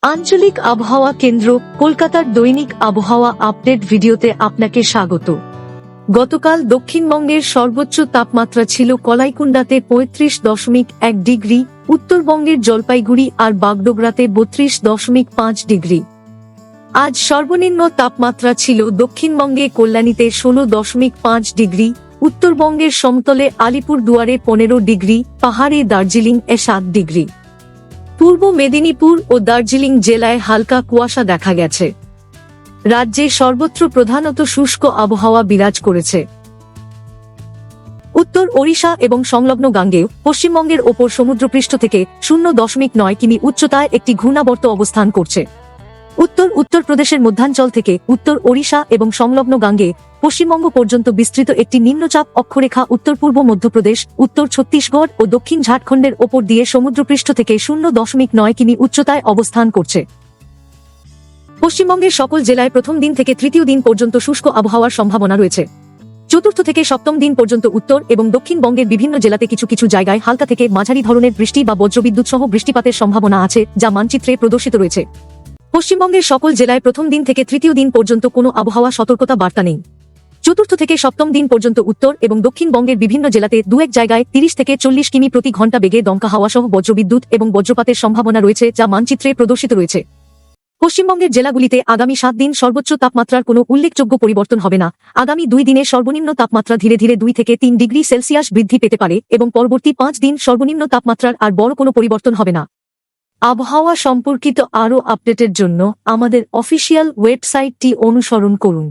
আঞ্চলিক আবহাওয়া কেন্দ্র কলকাতার দৈনিক আবহাওয়া আপডেট ভিডিওতে আপনাকে স্বাগত। গতকাল দক্ষিণবঙ্গের সর্বোচ্চ তাপমাত্রা ছিল কলাইকুণ্ডাতে 35.1 ডিগ্রি, উত্তরবঙ্গের জলপাইগুড়ি আর বাগডোগরাতে 32.5 ডিগ্রি। আজ সর্বনিম্ন তাপমাত্রা ছিল দক্ষিণবঙ্গে কল্যাণীতে 16.5 ডিগ্রি, উত্তরবঙ্গের সমতলে আলিপুরদুয়ারে 15 ডিগ্রি, পাহাড়ে দার্জিলিং এ 7 ডিগ্রি। পূর্ব মেদিনীপুর ও দার্জিলিং জেলায় হালকা কুয়াশা দেখা গেছে। রাজ্যে সর্বত্র প্রধানত শুষ্ক আবহাওয়া বিরাজ করেছে। উত্তর ওড়িশা এবং সংলগ্ন গাঙ্গেয় পশ্চিমবঙ্গের ওপর সমুদ্রপৃষ্ঠ থেকে 0.9 কিমি উচ্চতায় একটি ঘূর্ণাবর্ত অবস্থান করছে। উত্তরপ্রদেশের মধ্যাঞ্চল থেকে উত্তর ওড়িশা এবং সংলগ্ন গাঙ্গে পশ্চিমবঙ্গ পর্যন্ত বিস্তৃত একটি নিম্নচাপ অক্ষরেখা উত্তর পূর্ব মধ্যপ্রদেশ, উত্তর ছত্তিশগড় ও দক্ষিণ ঝাড়খণ্ডের ওপর দিয়ে সমুদ্রপৃষ্ঠ থেকে 0.9 কিমি উচ্চতায় অবস্থান করছে। পশ্চিমবঙ্গের সকল জেলায় প্রথম দিন থেকে তৃতীয় দিন পর্যন্ত শুষ্ক আবহাওয়ার সম্ভাবনা রয়েছে। চতুর্থ থেকে সপ্তম দিন পর্যন্ত উত্তর এবং দক্ষিণবঙ্গের বিভিন্ন জেলাতে কিছু কিছু জায়গায় হালকা থেকে মাঝারি ধরনের বৃষ্টি বা বজ্রবিদ্যুৎ সহ বৃষ্টিপাতের সম্ভাবনা আছে, যা মানচিত্রে প্রদর্শিত রয়েছে। পশ্চিমবঙ্গের সকল জেলায় প্রথম দিন থেকে তৃতীয় দিন পর্যন্ত কোনো আবহাওয়া সতর্কতা বার্তা নেই। চতুর্থ থেকে সপ্তম দিন পর্যন্ত উত্তর এবং দক্ষিণবঙ্গের বিভিন্ন জেলাতে দু এক জায়গায় 30 থেকে 40 কিমি প্রতি ঘন্টা বেগে দমকা হাওয়া সহ বজ্রবিদ্যুৎ এবং বজ্রপাতের সম্ভাবনা রয়েছে, যা মানচিত্রে প্রদর্শিত রয়েছে। পশ্চিমবঙ্গের জেলাগুলিতে আগামী 7 দিন সর্বোচ্চ তাপমাত্রার কোনো উল্লেখযোগ্য পরিবর্তন হবে না। আগামী 2 দিনে সর্বনিম্ন তাপমাত্রা ধীরে ধীরে 2 থেকে 3 ডিগ্রি সেলসিয়াস বৃদ্ধি পেতে পারে এবং পরবর্তী 5 দিন সর্বনিম্ন তাপমাত্রার আর বড় কোনো পরিবর্তন হবে না। আবহাওয়া সম্পর্কিত আরও আপডেটের জন্য আমাদের অফিসিয়াল ওয়েবসাইটটি অনুসরণ করুন।